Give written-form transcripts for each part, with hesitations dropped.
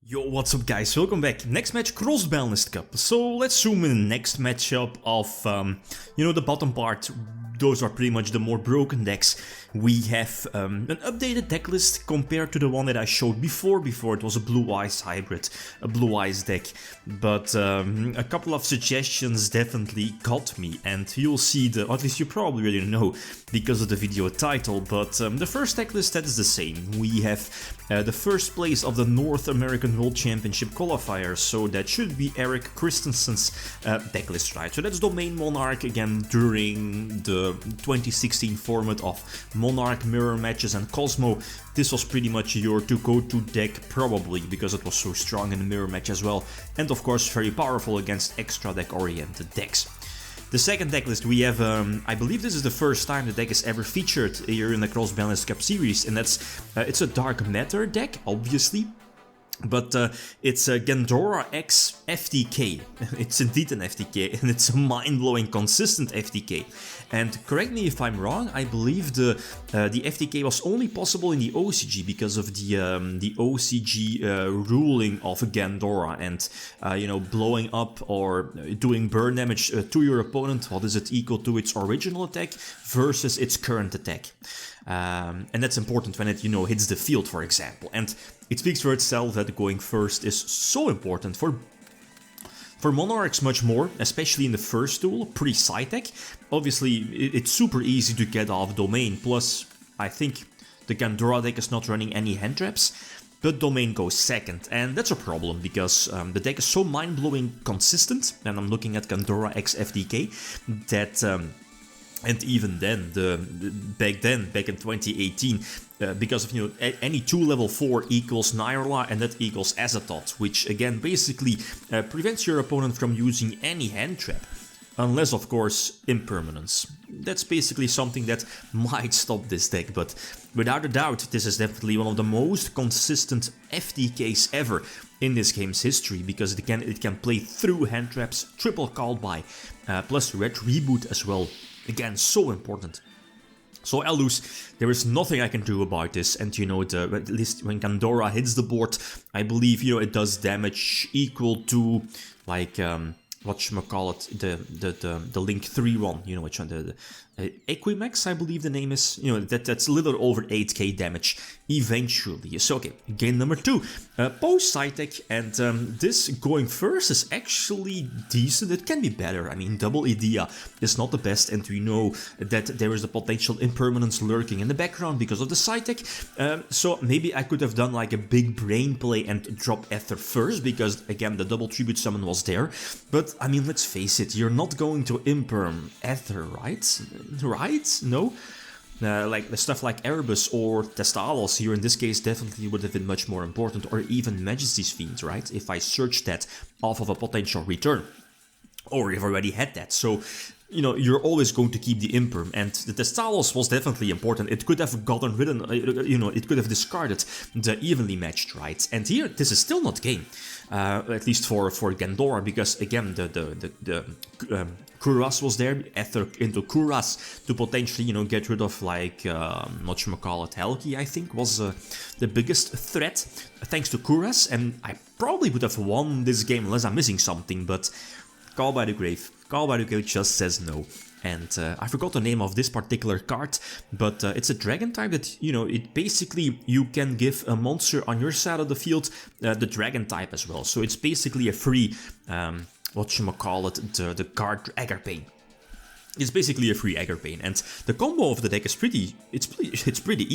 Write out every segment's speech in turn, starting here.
Yo, what's up guys, welcome back. Next match, Cross-Banlist Cup. So let's zoom in. Next matchup of, the bottom part. Those are pretty much the more broken decks. We have an updated deck list compared to the one that I showed before. Before it was a Blue Eyes hybrid, a Blue Eyes deck. But a couple of suggestions definitely got me, and you'll see or at least you probably already know because of the video title. But the first deck list, that is the same. We have the first place of the North American World Championship qualifier, so that should be Eric Christensen's deck list, right? So that's Domain Monarch again during the 2016 format of Monarch, Mirror Matches and Cosmo. This was pretty much your to-go-to deck probably, because it was so strong in the Mirror Match as well, and of course very powerful against extra deck oriented decks. The second deck list we have, I believe this is the first time the deck is ever featured here in the Cross-Banlist Cup series, and that's it's a Dark Matter deck, obviously. But it's a Gandora-X FTK. It's indeed an FTK, and it's a mind-blowing consistent FTK. And correct me if I'm wrong, I believe the FTK was only possible in the OCG because of the OCG ruling of Gandora and blowing up or doing burn damage to your opponent. What is it equal to its original attack versus its current attack? And that's important when it hits the field, for example. And it speaks for itself that going first is so important for Monarchs much more, especially in the first duel, pre-side deck. Obviously, it's super easy to get off Domain, plus I think the Gandora deck is not running any hand traps, but Domain goes second, and that's a problem because the deck is so mind-blowing consistent, and I'm looking at Gandora-X FTK, that and even then, back in 2018, because of any 2 level 4 equals Nyrla and that equals Azathoth, which again basically prevents your opponent from using any hand trap, unless of course Impermanence. That's basically something that might stop this deck, but without a doubt this is definitely one of the most consistent FTKs ever in this game's history, because it can play through hand traps, triple called by, plus red reboot as well. Again, so important. So I'll lose. There is nothing I can do about this, and at least when Gandora hits the board, I believe it does damage equal to like whatchamacallit, the Link 3 one, which one, the Equimax, I believe the name is, that's a little over 8k damage eventually. So okay, game number 2, post side deck, and this going first is actually decent. It can be better. I mean, double Idea is not the best, and we know that there is a potential impermanence lurking in the background because of the side deck, so maybe I could have done like a big brain play and drop Ether first, because again the double tribute summon was there. But I mean, let's face it, you're not going to imperm Ether, right? Right? No? Like the stuff like Erebus or Testalos here in this case definitely would have been much more important, or even Majesty's Fiend, right? If I searched that off of a potential return, or if I already had that. So you're always going to keep the Imperm, and the Testalos was definitely important. It could have gotten rid of, it could have discarded the evenly matched, right? And here, this is still not game, at least for Gandora, because again, the Kuras was there, Ether into Kuras to potentially, get rid of like, whatchamacallit, Helki, I think, was the biggest threat, thanks to Kuras, and I probably would have won this game unless I'm missing something, but Call by the Grave. Call by the Grave just says no. And I forgot the name of this particular card, but it's a dragon type that, it basically, you can give a monster on your side of the field the dragon type as well. So it's basically a free, whatchamacallit, the card Aggarpain. It's basically a free Aggarpain, and the combo of the deck is pretty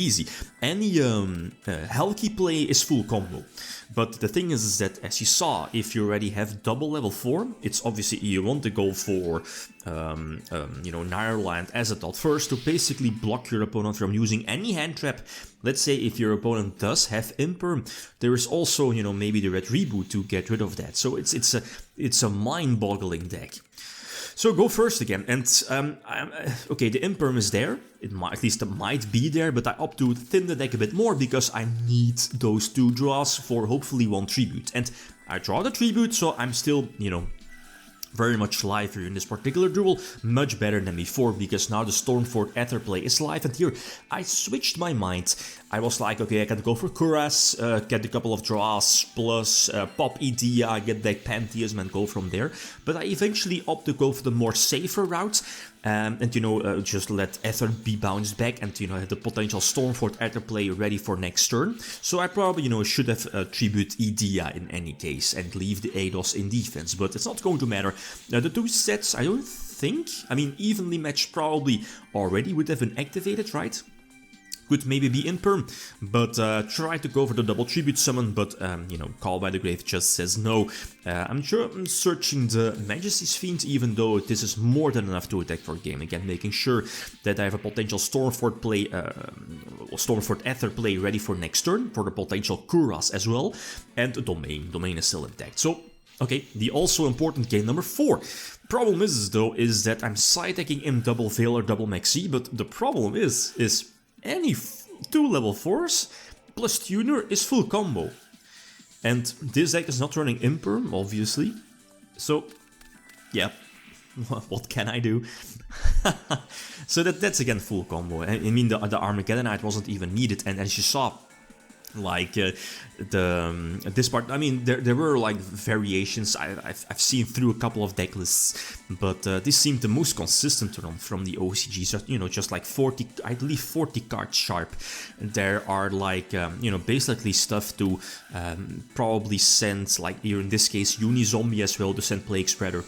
easy. Any Helki play is full combo, but the thing is that, as you saw, if you already have double level 4, it's obviously you want to go for Nyrla and Azathoth first to basically block your opponent from using any hand trap. Let's say if your opponent does have Imperm, there is also maybe the red reboot to get rid of that. So it's a mind-boggling deck. So go first again, and okay, the Imperm is there, at least it might be there, but I opt to thin the deck a bit more because I need those 2 draws for hopefully 1 tribute, and I draw the tribute, so I'm still, very much livelier in this particular duel, much better than before, because now the Stormfort Ether play is live, and here I switched my mind. I was like, okay, I can go for Kuras, get a couple of draws, plus pop Edea, get back Pantheism and go from there, but I eventually opt to go for the more safer route, and you know, just let Ether be bounced back, and you know, have the potential Stormfort Ether play ready for next turn. So I probably, you know, should have tribute Edea in any case, and leave the Eidos in defense, but it's not going to matter. The two sets, I don't think, I mean, evenly matched probably already would have been activated, right? Could maybe be in perm, but try to go for the double tribute summon, but you know, Call by the Grave just says no. I'm sure I'm searching the Majesty's Fiend, even though this is more than enough to attack for a game. Again, making sure that I have a potential Stormfort play, Stormfort Ether play ready for next turn, for the potential Kuras as well, and Domain. Domain is still intact. So, okay, the also important game number 4. Problem is, though, is that I'm side-decking him double Veil or double Maxi, but the problem is any 2 level 4s plus Tuner is full combo. And this deck is not running Imperm, obviously. So, yeah, what can I do? So that's again full combo. I mean, the Armageddonite wasn't even needed, and as you saw, like this part, I mean, there were like variations. I've seen through a couple of deck lists, but this seemed the most consistent one from the OCG. So, you know, just like 40, I believe 40 cards sharp. There are like you know, basically stuff to probably send, like here in this case Unizombie as well, to send Plague Spreader.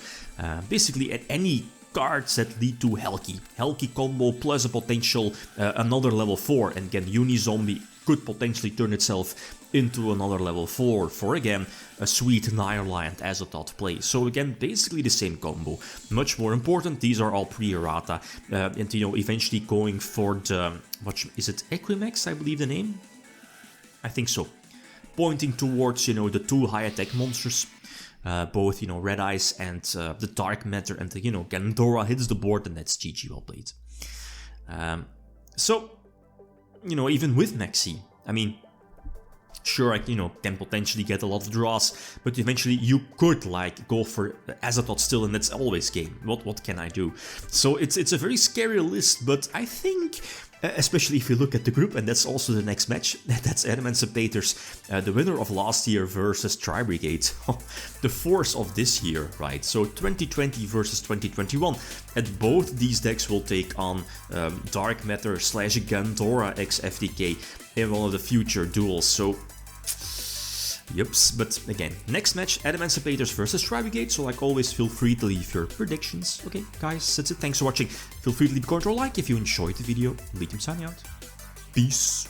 Basically at any cards that lead to Helki combo plus a potential another level 4, and again Unizombie could potentially turn itself into another level 4 for, again, a sweet Nireland as a thought play. So again, basically the same combo. Much more important, these are all pre-errata, and you know, eventually going for the, what is it, Equimax, I believe the name? I think so. Pointing towards, you know, the 2 high attack monsters, both, you know, Red Eyes and the Dark Matter, and you know, Gandora hits the board, and that's GG, well played. So, you know, even with Maxi, I mean, sure, I, you know, can potentially get a lot of draws, but eventually you could, like, go for Azathoth still, and that's always game. What can I do? So it's a very scary list, but I think, especially if you look at the group, and that's also the next match, that's Emancipators, the winner of last year versus Tri-Brigade, the force of this year, right? So 2020 versus 2021, and both these decks will take on Dark Matter / Gandora-X FTK in one of the future duels, so yups, but again, next match, Emancipators versus Tri-Brigade, so like always, feel free to leave your predictions. Okay, guys, that's it, thanks for watching. Feel free to leave a comment or like if you enjoyed the video. Lead signing out. Peace.